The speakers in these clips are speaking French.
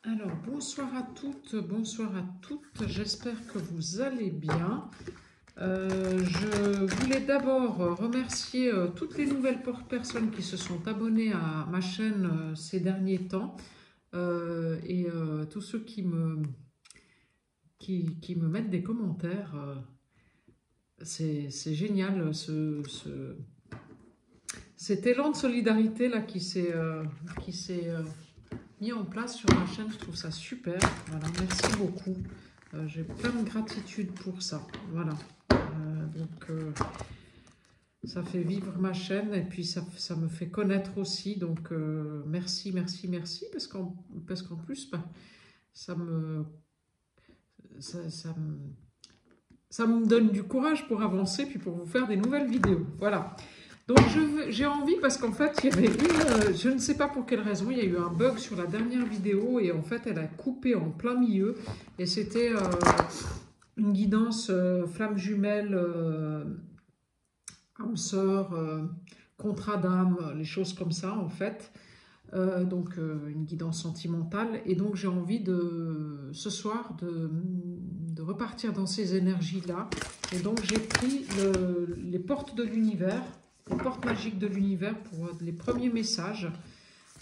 Alors, bonsoir à toutes, bonsoir à toutes. J'espère que vous allez bien. Je voulais d'abord remercier toutes les nouvelles personnes qui se sont abonnées à ma chaîne ces derniers temps et tous ceux qui me mettent des commentaires. C'est génial cet élan de solidarité là qui s'est mis en place sur ma chaîne. Je trouve ça super. Voilà, merci beaucoup. J'ai plein de gratitude pour ça. Voilà. Ça fait vivre ma chaîne et puis ça me fait connaître aussi. Donc, merci, merci, merci. Parce qu'en plus, bah, ça me, ça me, ça me donne du courage pour avancer puis pour vous faire des nouvelles vidéos. Voilà. Donc j'ai envie, parce qu'en fait, il y avait je ne sais pas pour quelle raison, il y a eu un bug sur la dernière vidéo et en fait, elle a coupé en plein milieu. Et c'était une guidance flamme jumelle, âme sœur, contrat d'âme, les choses comme ça en fait. Donc une guidance sentimentale. Et donc j'ai envie ce soir de repartir dans ces énergies-là. Et donc j'ai pris les portes de l'univers, les portes magiques de l'univers pour les premiers messages.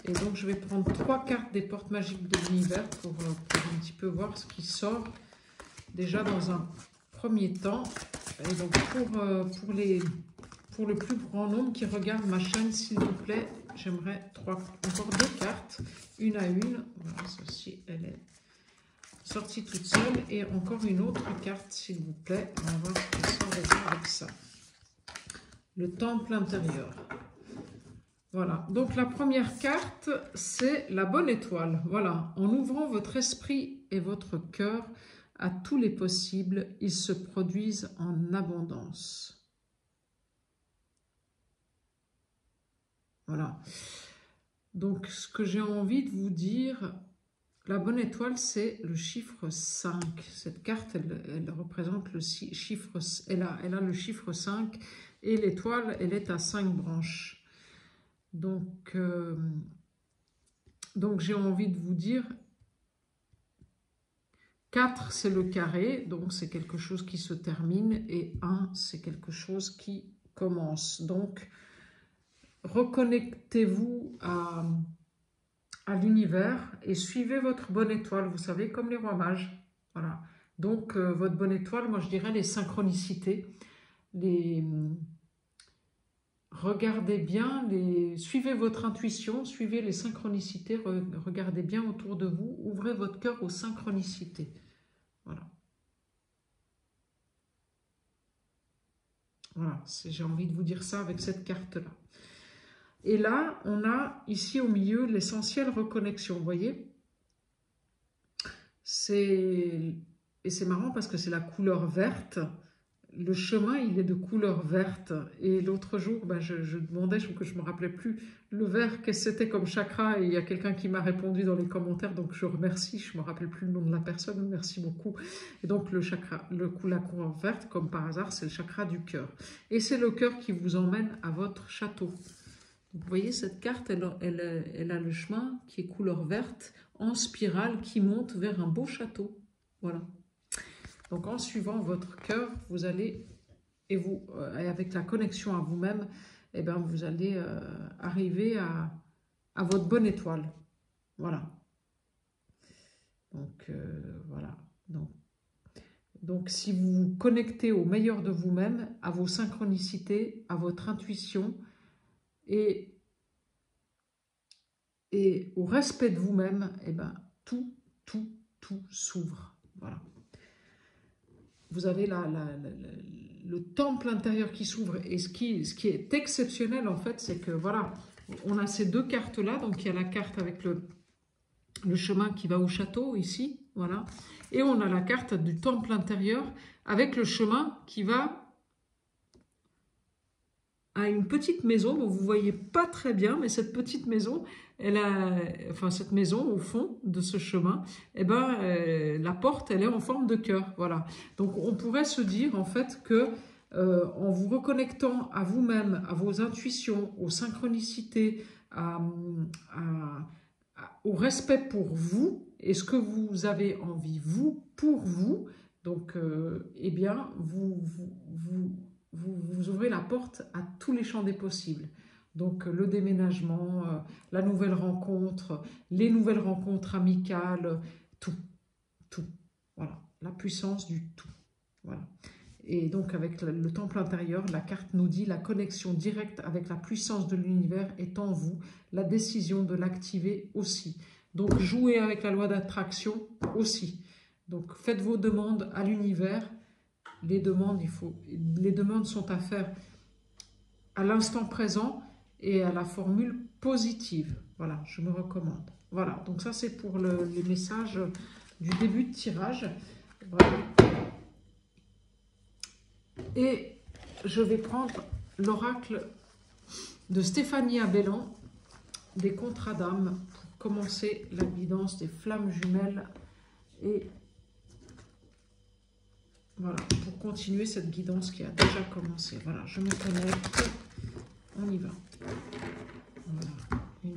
Et donc je vais prendre 3 cartes des portes magiques de l'univers pour un petit peu voir ce qui sort déjà dans un premier temps. Et donc pour le plus grand nombre qui regarde ma chaîne, s'il vous plaît, j'aimerais encore 2 cartes, une à une. Voilà, celle-ci, elle est sortie toute seule. Et encore une autre carte, s'il vous plaît. On va voir ce qui sort avec ça. Le temple intérieur. Voilà, donc la première carte, c'est la bonne étoile. Voilà, en ouvrant votre esprit et votre cœur à tous les possibles, ils se produisent en abondance. Voilà. Donc, ce que j'ai envie de vous dire, la bonne étoile, c'est le chiffre 5. Cette carte, elle représente le chiffre, elle a le chiffre 5 et l'étoile, elle est à 5 branches. Donc j'ai envie de vous dire, 4, c'est le carré, donc c'est quelque chose qui se termine, et 1, c'est quelque chose qui commence. Donc, reconnectez-vous à l'univers et suivez votre bonne étoile, vous savez, comme les rois mages. Voilà. Donc, votre bonne étoile, moi je dirais les synchronicités, regardez bien, suivez votre intuition, suivez les synchronicités, regardez bien autour de vous, ouvrez votre cœur aux synchronicités. Voilà. Voilà, j'ai envie de vous dire ça avec cette carte-là. Et là, on a ici au milieu l'essentiel reconnexion, vous voyez? Et c'est marrant parce que c'est la couleur verte. Le chemin, il est de couleur verte. Et l'autre jour, ben, je demandais, que je ne me rappelais plus le vert, qu'est-ce que c'était comme chakra. Et il y a quelqu'un qui m'a répondu dans les commentaires, donc je remercie. Je ne me rappelle plus le nom de la personne, merci beaucoup. Et donc le chakra, la couleur verte, comme par hasard, c'est le chakra du cœur. Et c'est le cœur qui vous emmène à votre château. Vous voyez, cette carte, elle a le chemin qui est couleur verte, en spirale, qui monte vers un beau château. Voilà. Donc, en suivant votre cœur, vous allez, et avec la connexion à vous-même, eh ben, vous allez arriver à votre bonne étoile. Voilà. Donc, voilà. Donc, si vous vous connectez au meilleur de vous-même, à vos synchronicités, à votre intuition, et au respect de vous-même, eh ben, tout s'ouvre. Voilà. Vous avez le temple intérieur qui s'ouvre. Et ce qui est exceptionnel, en fait, c'est que, voilà, on a ces 2 cartes-là. Donc, il y a la carte avec le chemin qui va au château, ici, voilà. Et on a la carte du temple intérieur avec le chemin qui va à une petite maison dont vous ne voyez pas très bien, mais cette petite maison, cette maison au fond de ce chemin, eh ben, la porte, elle est en forme de cœur, voilà. Donc on pourrait se dire en fait que en vous reconnectant à vous-même, à vos intuitions, aux synchronicités, à au respect pour vous et ce que vous avez envie, vous, pour vous. Donc, eh bien, vous ouvrez la porte à tous les champs des possibles. Donc, le déménagement, la nouvelle rencontre, les nouvelles rencontres amicales, tout, tout. Voilà, la puissance du tout. Voilà. Et donc, avec le temple intérieur, la carte nous dit la connexion directe avec la puissance de l'univers est en vous, la décision de l'activer aussi. Donc, jouez avec la loi d'attraction aussi. Donc, faites vos demandes à l'univers. Les demandes sont à faire à l'instant présent et à la formule positive. Voilà, je me recommande. Voilà, donc ça c'est pour les messages du début de tirage. Voilà. Et je vais prendre l'oracle de Stéphanie Abellan, des contrats d'âme, pour commencer la guidance des flammes jumelles et voilà, pour continuer cette guidance qui a déjà commencé. Voilà, je me connecte, on y va. Voilà, je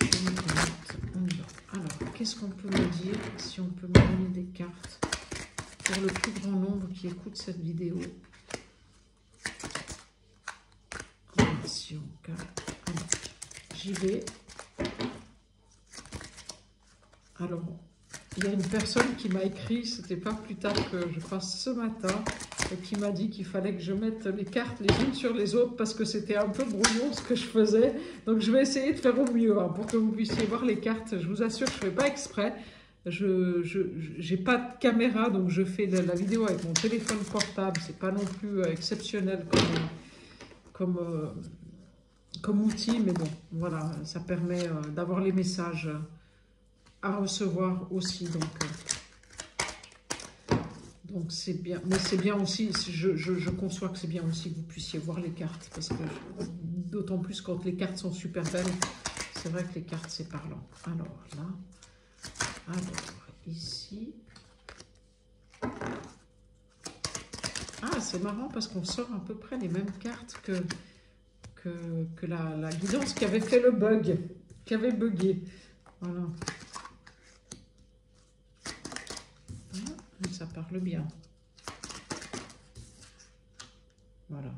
me connecte, on y va. Alors, qu'est-ce qu'on peut me dire si on peut me donner des cartes pour le plus grand nombre qui écoute cette vidéo? Relation, alors, j'y vais. Alors, il y a une personne qui m'a écrit, c'était pas plus tard que je crois ce matin, et qui m'a dit qu'il fallait que je mette les cartes les unes sur les autres parce que c'était un peu brouillon ce que je faisais. Donc je vais essayer de faire au mieux hein, pour que vous puissiez voir les cartes. Je vous assure que je ne fais pas exprès. Je n'ai pas de caméra, donc je fais la vidéo avec mon téléphone portable. C'est pas non plus exceptionnel comme outil, mais bon, voilà, ça permet d'avoir les messages à recevoir aussi. Donc c'est bien, mais c'est bien aussi, je conçois que c'est bien aussi que vous puissiez voir les cartes, parce que d'autant plus quand les cartes sont super belles, c'est vrai que les cartes c'est parlant. Alors là, ici, ah c'est marrant parce qu'on sort à peu près les mêmes cartes que la guidance qui avait fait le bug, qui avait bugué. Voilà. Ça parle bien. Voilà.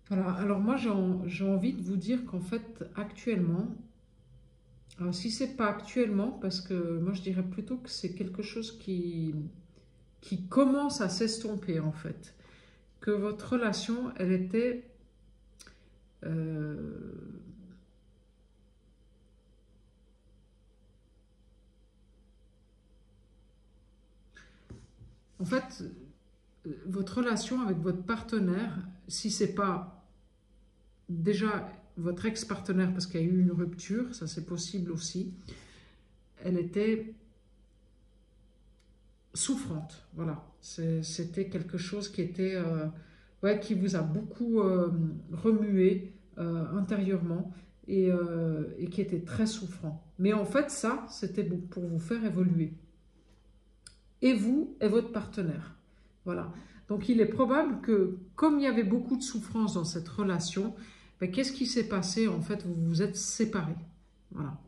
Voilà. Alors moi, j'ai envie de vous dire qu'en fait, actuellement, alors si c'est pas actuellement, parce que moi je dirais plutôt que c'est quelque chose qui commence à s'estomper en fait. Que votre relation, elle était... En fait, votre relation avec votre partenaire, si c'est pas déjà votre ex-partenaire, parce qu'il y a eu une rupture, ça c'est possible aussi, elle était souffrante, voilà. C'était quelque chose qui était, ouais, qui vous a beaucoup remué intérieurement et qui était très souffrant. Mais en fait, ça, c'était pour vous faire évoluer. Et vous et votre partenaire. Voilà. Donc, il est probable que, comme il y avait beaucoup de souffrance dans cette relation, ben, qu'est-ce qui s'est passé? En fait, vous vous êtes séparés. Voilà.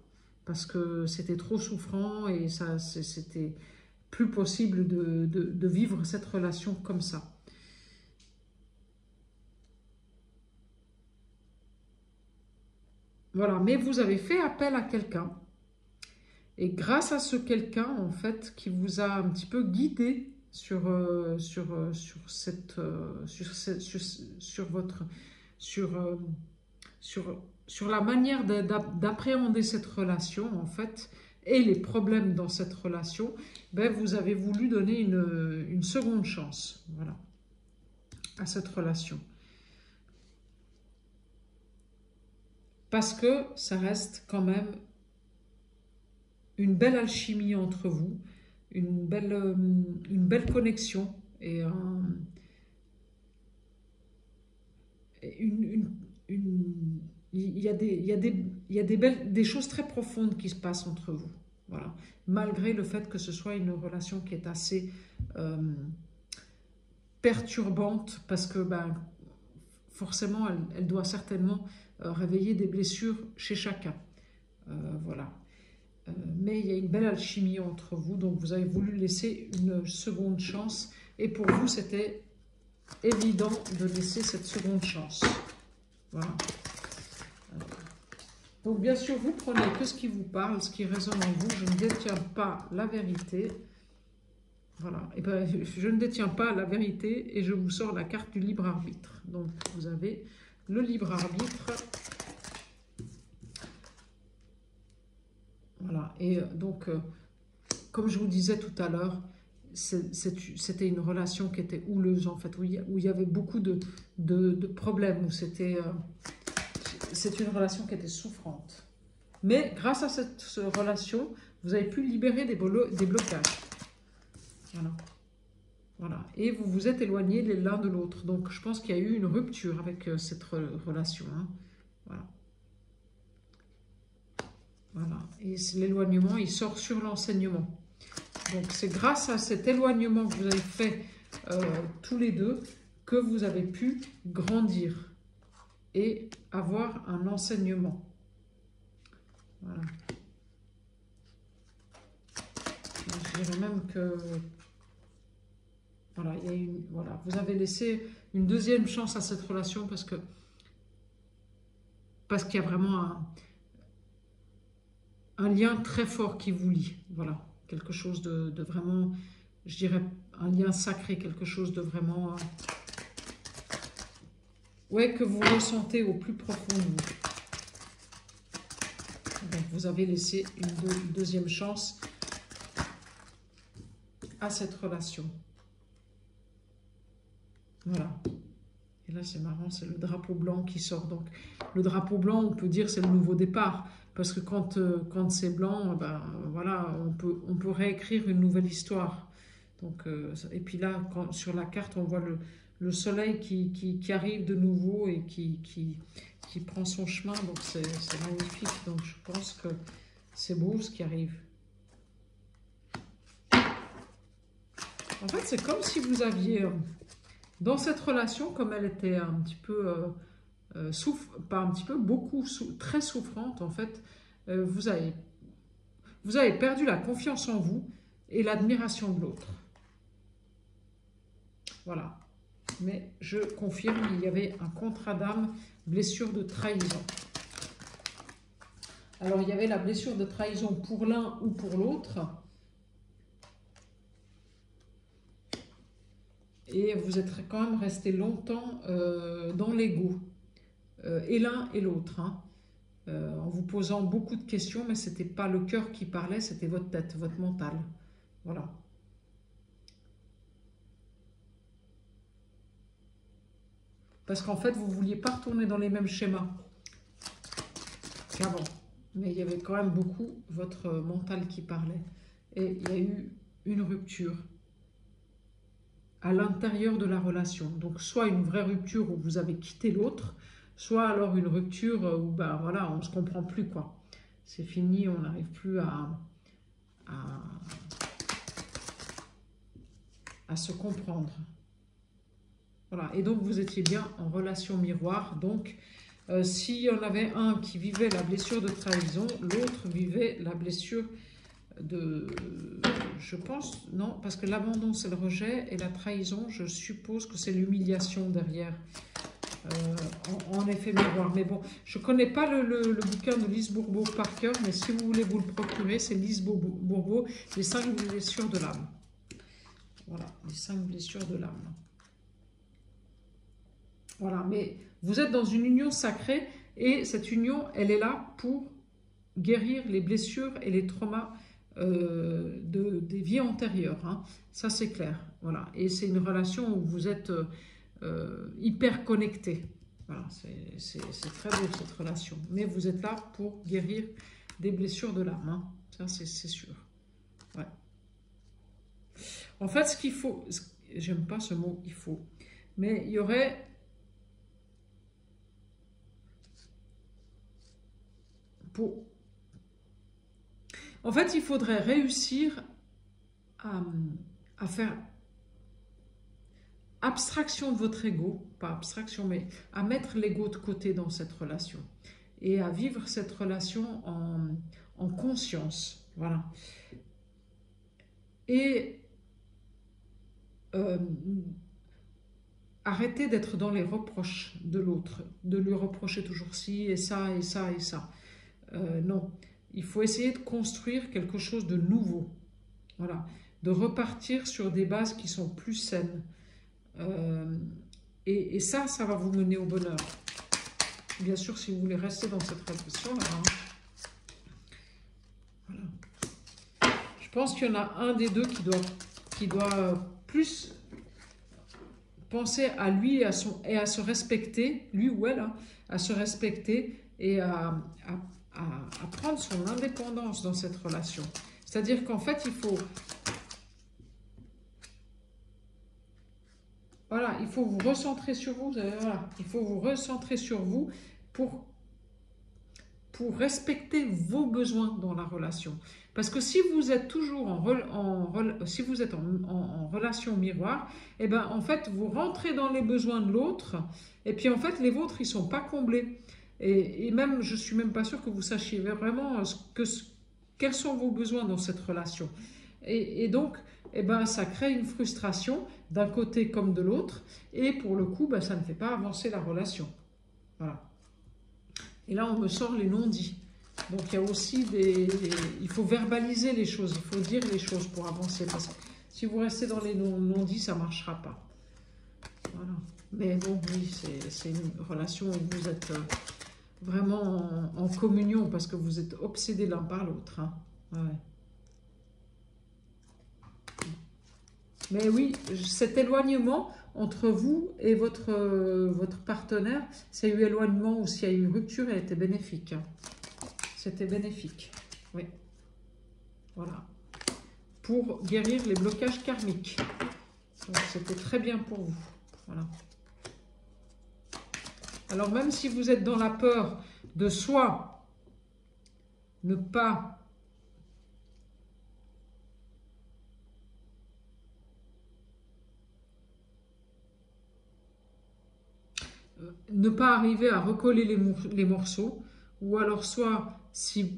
Parce que c'était trop souffrant et ça, c'était plus possible de vivre cette relation comme ça. Voilà. Mais vous avez fait appel à quelqu'un. Et grâce à ce quelqu'un, en fait, qui vous a un petit peu guidé sur la manière d'appréhender cette relation, en fait, et les problèmes dans cette relation, ben, vous avez voulu donner une seconde chance, voilà, à cette relation. Parce que ça reste quand même une belle alchimie entre vous, une belle connexion et il y a des choses très profondes qui se passent entre vous. Voilà. Malgré le fait que ce soit une relation qui est assez perturbante parce que ben, forcément, elle doit certainement réveiller des blessures chez chacun. Voilà. Mais il y a une belle alchimie entre vous, donc vous avez voulu laisser une seconde chance. Et pour vous, c'était évident de laisser cette seconde chance. Voilà. Donc bien sûr, vous prenez que ce qui vous parle, ce qui résonne en vous. Je ne détiens pas la vérité. Voilà. Et ben, je ne détiens pas la vérité et je vous sors la carte du libre arbitre. Donc vous avez le libre arbitre. Voilà. Et donc, comme je vous disais tout à l'heure, c'était une relation qui était houleuse en fait, où il y avait beaucoup de problèmes, où c'est une relation qui était souffrante. Mais grâce à cette relation, vous avez pu libérer des blocages. Voilà. Voilà. Et vous vous êtes éloignés l'un de l'autre. Donc je pense qu'il y a eu une rupture avec cette relation. Hein. Voilà. Voilà. Et l'éloignement, il sort sur l'enseignement. Donc c'est grâce à cet éloignement que vous avez fait tous les deux que vous avez pu grandir et avoir un enseignement. Voilà. Je dirais même que voilà, voilà, vous avez laissé une deuxième chance à cette relation parce qu'il y a vraiment un lien très fort qui vous lie. Voilà, quelque chose de vraiment, je dirais, un lien sacré, quelque chose de vraiment, ouais, que vous ressentez au plus profond de vous. Donc, vous avez laissé une deuxième chance à cette relation. Voilà. Et là, c'est marrant, c'est le drapeau blanc qui sort. Donc, le drapeau blanc, on peut dire, c'est le nouveau départ. Parce que quand c'est blanc, ben, voilà, on peut réécrire une nouvelle histoire. Donc, et puis là, sur la carte, on voit le soleil qui arrive de nouveau et qui prend son chemin. Donc, c'est magnifique. Donc, je pense que c'est beau ce qui arrive. En fait, c'est comme si vous aviez... Dans cette relation, comme elle était un petit peu, pas un petit peu, beaucoup, très souffrante, en fait, vous avez perdu la confiance en vous et l'admiration de l'autre. Voilà. Mais je confirme, il y avait un contrat d'âme, blessure de trahison. Alors, il y avait la blessure de trahison pour l'un ou pour l'autre. Et vous êtes quand même resté longtemps dans l'ego, et l'un et l'autre, hein, en vous posant beaucoup de questions, mais ce n'était pas le cœur qui parlait, c'était votre tête, votre mental. Voilà. Parce qu'en fait, vous ne vouliez pas retourner dans les mêmes schémas qu'avant. Mais il y avait quand même beaucoup votre mental qui parlait. Et il y a eu une rupture à l'intérieur de la relation. Donc, soit une vraie rupture où vous avez quitté l'autre, soit alors une rupture où, ben voilà, on ne se comprend plus, quoi. C'est fini, on n'arrive plus à se comprendre. Voilà, et donc vous étiez bien en relation miroir. Donc, s'il y en avait un qui vivait la blessure de trahison, l'autre vivait la blessure de... Je pense, non, parce que l'abandon, c'est le rejet, et la trahison, je suppose que c'est l'humiliation derrière, en effet miroir. Mais bon, je ne connais pas le bouquin de Lise Bourbeau par cœur, mais si vous voulez vous le procurer, c'est Lise Bourbeau, les 5 blessures de l'âme. Voilà, les 5 blessures de l'âme. Voilà, mais vous êtes dans une union sacrée, et cette union, elle est là pour guérir les blessures et les traumas des vies antérieures, hein. Ça c'est clair, voilà. Et c'est une relation où vous êtes hyper connectés. Voilà, c'est très beau cette relation. Mais vous êtes là pour guérir des blessures de l'âme, hein. Ça c'est sûr. Ouais. En fait, ce qu'il faut, j'aime pas ce mot, il faut, mais il y aurait... En fait, il faudrait réussir à abstraction de votre ego, pas abstraction, mais à mettre l'ego de côté dans cette relation et à vivre cette relation en conscience. Voilà. Et arrêtez d'être dans les reproches de l'autre, de lui reprocher toujours ci et ça et ça et ça. Non, il faut essayer de construire quelque chose de nouveau. Voilà, de repartir sur des bases qui sont plus saines. Et ça va vous mener au bonheur. Bien sûr, si vous voulez rester dans cette relation-là. Hein. Voilà. Je pense qu'il y en a un des deux qui doit plus penser à lui et à se respecter, lui ou elle, hein, à se respecter et à prendre son indépendance dans cette relation. C'est-à-dire qu'en fait, il faut vous recentrer sur vous. Voilà, il faut vous recentrer sur vous pour respecter vos besoins dans la relation. Parce que si vous êtes toujours en relation miroir, et ben en fait, vous rentrez dans les besoins de l'autre, et puis en fait, les vôtres, ils ne sont pas comblés. Et même, je ne suis même pas sûre que vous sachiez vraiment quels sont vos besoins dans cette relation. Et donc, eh ben, ça crée une frustration d'un côté comme de l'autre, et pour le coup, ben, ça ne fait pas avancer la relation. Voilà. Et là, on me sort les non-dits. Donc, il y a aussi il faut verbaliser les choses, il faut dire les choses pour avancer. Parce que si vous restez dans les non-dits, ça ne marchera pas. Voilà. Mais bon, oui, c'est une relation où vous êtes vraiment en communion parce que vous êtes obsédés l'un par l'autre. Hein. Ouais. Mais oui, cet éloignement entre vous et votre partenaire, s'il y a eu éloignement ou s'il y a eu rupture, elle était bénéfique. C'était bénéfique, oui. Voilà. Pour guérir les blocages karmiques. C'était très bien pour vous. Voilà. Alors même si vous êtes dans la peur de soit ne pas arriver à recoller les morceaux, ou alors soit si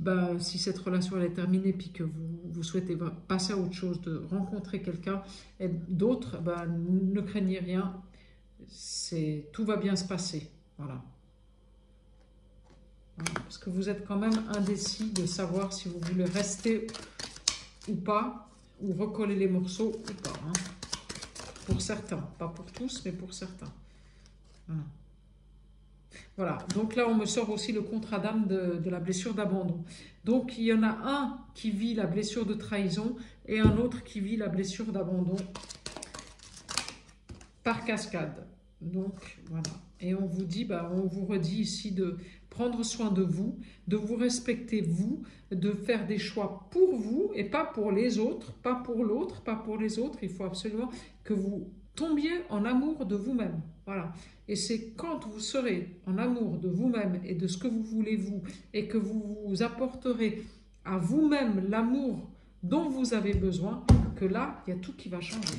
cette relation elle est terminée puis que vous souhaitez passer à autre chose, de rencontrer quelqu'un, et d'autres, ne craignez rien, tout va bien se passer. Voilà. Parce que vous êtes quand même indécis de savoir si vous voulez rester ou pas, ou recoller les morceaux ou pas. Hein. Pour certains, pas pour tous, mais pour certains. Voilà. Voilà, donc là on me sort aussi le contrat d'âme de la blessure d'abandon. Donc il y en a un qui vit la blessure de trahison et un autre qui vit la blessure d'abandon par cascade. Donc voilà, et on vous dit, on vous redit ici de prendre soin de vous respecter vous, de faire des choix pour vous et pas pour les autres, pas pour l'autre, pas pour les autres. Il faut absolument que vous tombiez en amour de vous-même. Voilà. Et c'est quand vous serez en amour de vous-même et de ce que vous voulez vous, et que vous vous apporterez à vous-même l'amour dont vous avez besoin, que là, il y a tout qui va changer.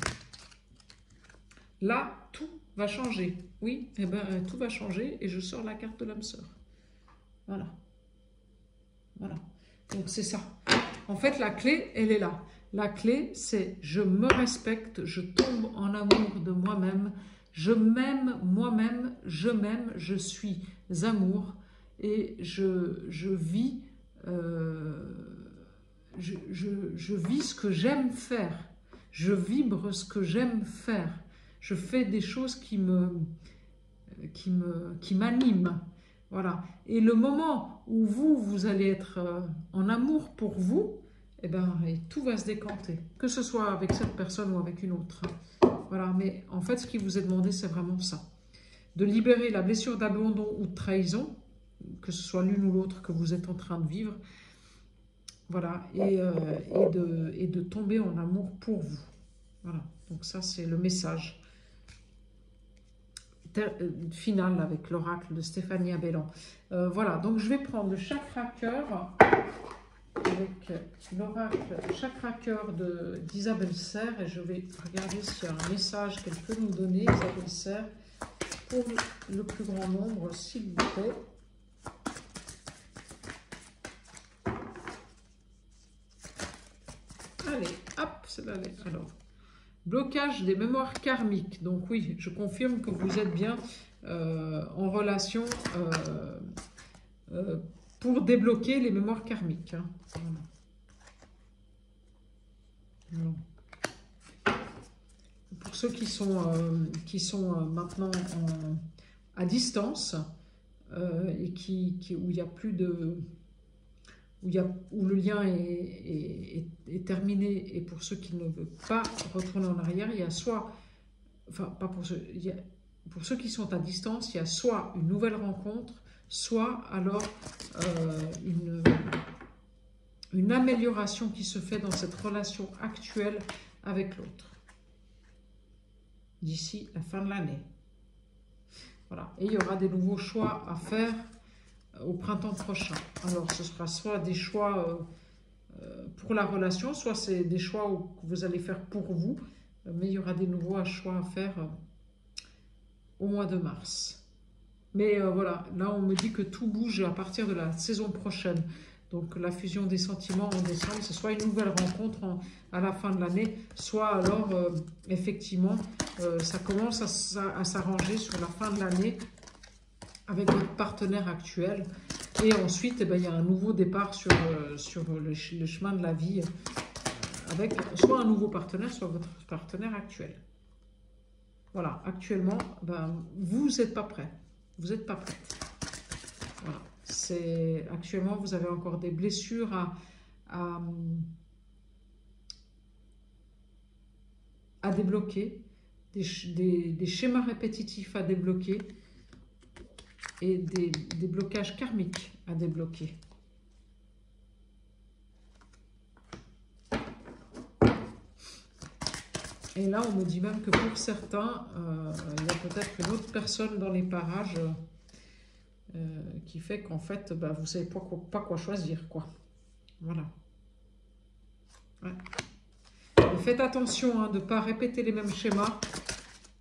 Là, tout va changer. Oui, tout va changer et je sors la carte de l'âme sœur. Voilà. Voilà. Donc c'est ça. En fait, la clé, elle est là. La clé, c'est je me respecte, je tombe en amour de moi-même, je m'aime moi-même, je m'aime, je suis amour et je vis, je vis ce que j'aime faire, je vibre ce que j'aime faire, je fais des choses qui m'animent. Voilà. Et le moment où vous allez être en amour pour vous, et tout va se décanter, que ce soit avec cette personne ou avec une autre. Voilà, mais en fait, ce qui vous est demandé, c'est vraiment ça. De libérer la blessure d'abandon ou de trahison, que ce soit l'une ou l'autre que vous êtes en train de vivre. Voilà, et de tomber en amour pour vous. Voilà, donc ça, c'est le message final avec l'oracle de Stéphanie Abellan. Voilà, donc je vais prendre le chakra cœur avec l'oracle Chakra Cœur d'Isabelle Serre et je vais regarder s'il y a un message qu'elle peut nous donner, Isabelle Serre, pour le plus grand nombre, s'il vous plaît. Allez, hop, c'est là. Alors, blocage des mémoires karmiques. Donc oui, je confirme que vous êtes bien en relation pour débloquer les mémoires karmiques. Hein. Voilà. Pour ceux qui sont maintenant à distance et où il n'y a plus de... où le lien est terminé, et pour ceux qui ne veulent pas retourner en arrière, il y a soit... Enfin, pas pour ceux... pour ceux qui sont à distance, il y a soit une nouvelle rencontre, soit alors une amélioration qui se fait dans cette relation actuelle avec l'autre d'ici la fin de l'année. Voilà. Et il y aura des nouveaux choix à faire au printemps prochain. Alors ce sera soit des choix pour la relation, soit c'est des choix que vous allez faire pour vous, mais il y aura des nouveaux choix à faire au mois de mars. Mais voilà, là on me dit que tout bouge à partir de la saison prochaine. Donc la fusion des sentiments en décembre, c'est soit une nouvelle rencontre à la fin de l'année, soit alors effectivement ça commence à s'arranger sur la fin de l'année avec votre partenaire actuel. Et ensuite, eh ben, il y a un nouveau départ sur le chemin de la vie avec soit un nouveau partenaire, soit votre partenaire actuel. Voilà, actuellement, ben, vous n'êtes pas prêt. Vous n'êtes pas prête. Voilà. Actuellement, vous avez encore des blessures à débloquer, des schémas répétitifs à débloquer et des blocages karmiques à débloquer. Et là, on me dit même que pour certains, il y a peut-être une autre personne dans les parages qui fait qu'en fait, bah, vous ne savez pas quoi choisir, quoi. Voilà. Ouais. Et faites attention hein, de ne pas répéter les mêmes schémas,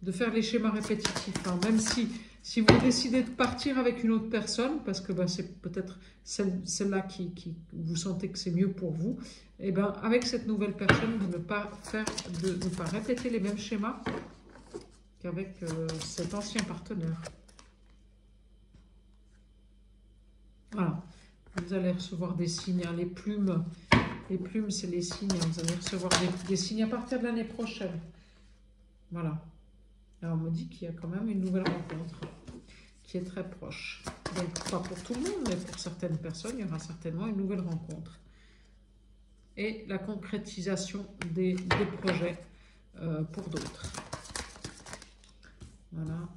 de faire les schémas répétitifs. Hein. Même si vous décidez de partir avec une autre personne, parce que bah, c'est peut-être celle-là qui vous sentez que c'est mieux pour vous, et ben avec cette nouvelle personne, de ne pas répéter les mêmes schémas qu'avec cet ancien partenaire. Voilà, vous allez recevoir des signes, hein. Les plumes, c'est les signes, hein. Vous allez recevoir des signes à partir de l'année prochaine. Voilà. Alors, on me dit qu'il y a quand même une nouvelle rencontre qui est très proche. Donc, pas pour tout le monde, mais pour certaines personnes, il y aura certainement une nouvelle rencontre. Et la concrétisation des projets pour d'autres. Voilà.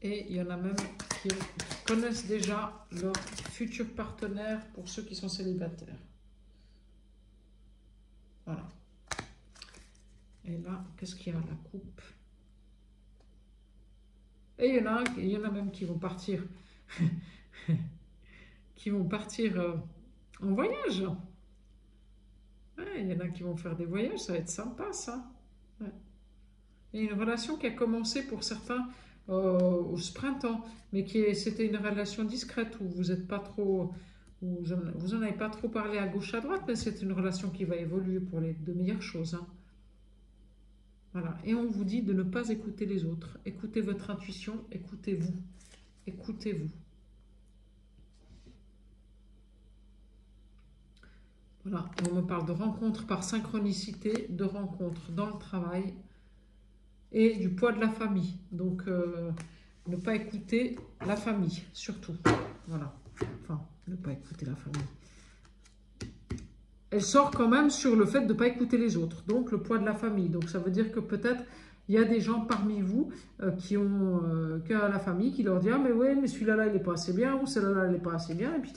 Et il y en a même qui connaissent déjà leur futur partenaire pour ceux qui sont célibataires. Voilà. Et là, qu'est-ce qu'il y a? La coupe. Et il y en a même qui vont partir, en voyage. Ouais, il y en a qui vont faire des voyages, ça va être sympa ça. Ouais. Il y a une relation qui a commencé pour certains au printemps, mais c'était une relation discrète où vous n'êtes pas trop, vous en avez pas trop parlé à gauche à droite, mais c'est une relation qui va évoluer pour de meilleures choses. Hein. Voilà. Et on vous dit de ne pas écouter les autres. Écoutez votre intuition, écoutez-vous. Écoutez-vous. Voilà. On me parle de rencontres par synchronicité, de rencontres dans le travail et du poids de la famille. Donc, ne pas écouter la famille, surtout. Voilà. Enfin, ne pas écouter la famille. Elle sort quand même sur le fait de ne pas écouter les autres, donc le poids de la famille. Donc ça veut dire que peut-être il y a des gens parmi vous qui ont la famille qui leur dit « Ah mais ouais, mais celui-là, il n'est pas assez bien » ou « Celle-là, elle n'est pas assez bien » et puis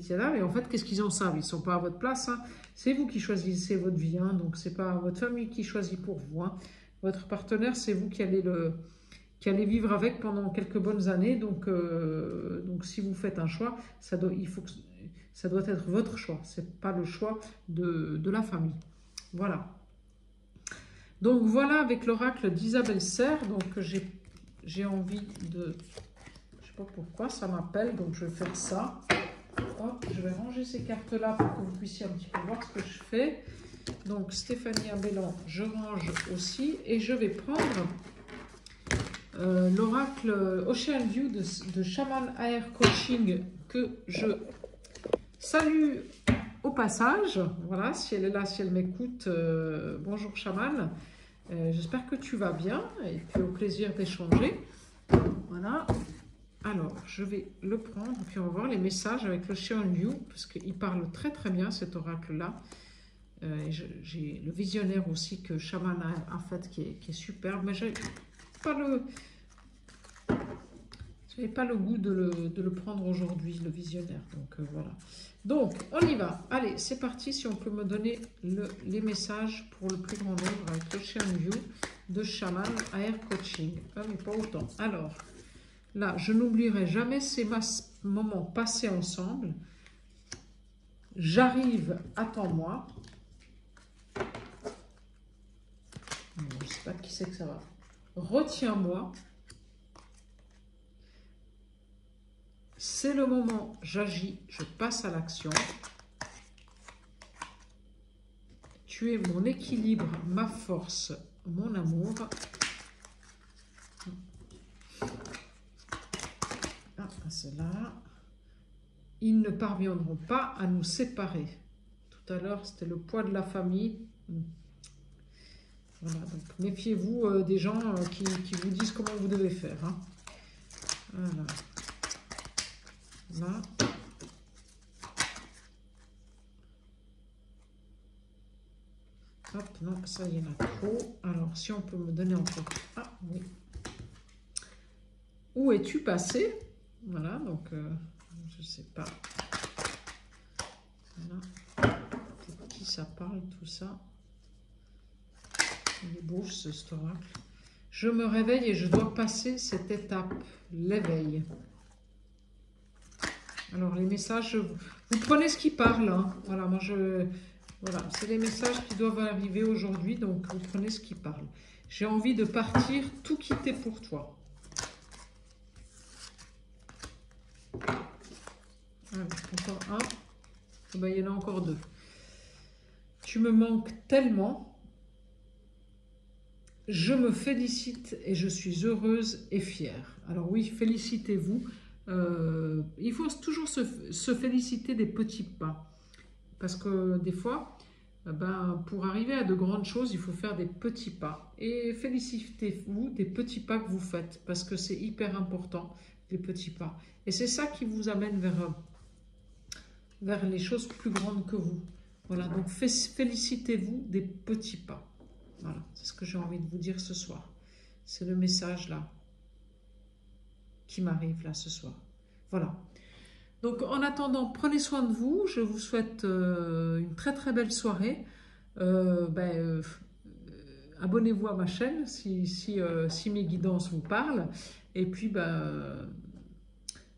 là. Mais en fait, qu'est-ce qu'ils en savent? Ils ne sont pas à votre place. Hein. C'est vous qui choisissez votre vie, hein. Donc c'est pas votre famille qui choisit pour vous. Hein. Votre partenaire, c'est vous qui allez allez vivre avec pendant quelques bonnes années. Donc si vous faites un choix, ça doit être votre choix. Ce n'est pas le choix de la famille. Voilà. Donc voilà avec l'oracle d'Isabelle Serre. Donc j'ai envie de... Je ne sais pas pourquoi ça m'appelle, donc je vais faire ça. Hop, je vais ranger ces cartes-là pour que vous puissiez un petit peu voir ce que je fais. Donc Stéphanie Abellan, je range aussi. Et je vais prendre l'oracle Ocean View de Shaman Air Coaching que je salue au passage. Voilà, si elle est là, si elle m'écoute, bonjour Shaman. J'espère que tu vas bien et puis au plaisir d'échanger. Voilà. Alors, je vais le prendre, puis on va voir les messages avec le Ocean View, parce qu'il parle très très bien cet oracle-là. J'ai le visionnaire aussi que Shaman a fait qui est superbe, mais je n'avais pas le goût de le prendre aujourd'hui, le visionnaire. Donc voilà. Donc, on y va. Allez, c'est parti. Si on peut me donner les messages pour le plus grand nombre avec le Ocean View de Shaman Air Coaching. Ah, mais pas autant. Alors... Là, je n'oublierai jamais ces moments passés ensemble. J'arrive, attends-moi. Je ne sais pas qui c'est que ça va. Retiens-moi. C'est le moment, j'agis, je passe à l'action. Tu es mon équilibre, ma force, mon amour. C'est là. Ils ne parviendront pas à nous séparer. Tout à l'heure, c'était le poids de la famille. Voilà, donc méfiez-vous des gens qui vous disent comment vous devez faire. Hein. Voilà. Là. Hop, non, ça, il y en a trop. Alors, si on peut me donner encore... Ah, oui. Où es-tu passé? Voilà, donc, je ne sais pas. Voilà. De qui ça parle, tout ça? Il est beau, ce oracle. Je me réveille et je dois passer cette étape, l'éveil. Alors, les messages, vous prenez ce qui parle. Hein. Voilà, moi, voilà, c'est les messages qui doivent arriver aujourd'hui, donc vous prenez ce qui parle. J'ai envie de partir, tout quitter pour toi. Alors, encore un. Et ben, il y en a encore deux. Tu me manques tellement. Je me félicite et je suis heureuse et fière. Alors oui, félicitez-vous. Il faut toujours se féliciter des petits pas. Parce que des fois, pour arriver à de grandes choses, il faut faire des petits pas. Et félicitez-vous des petits pas que vous faites. Parce que c'est hyper important, les petits pas. Et c'est ça qui vous amène vers les choses plus grandes que vous. Voilà, donc félicitez-vous des petits pas. Voilà, c'est ce que j'ai envie de vous dire ce soir. C'est le message là qui m'arrive là ce soir. Voilà. Donc en attendant, prenez soin de vous. Je vous souhaite une très très belle soirée. Abonnez-vous à ma chaîne si mes guidances vous parlent. Et puis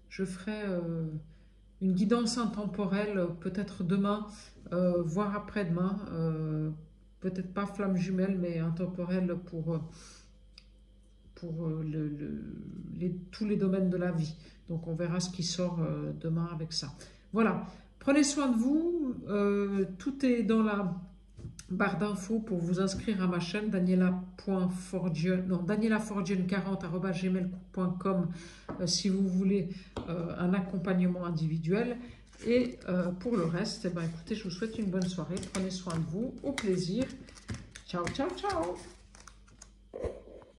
je ferai une guidance intemporelle peut-être demain, voire après-demain. Peut-être pas flamme jumelle, mais intemporelle pour tous les domaines de la vie. Donc on verra ce qui sort demain avec ça. Voilà, prenez soin de vous. Tout est dans la barre d'infos pour vous inscrire à ma chaîne, danielaforgione40@gmail.com si vous voulez un accompagnement individuel. Et pour le reste, écoutez, je vous souhaite une bonne soirée. Prenez soin de vous. Au plaisir. Ciao, ciao, ciao.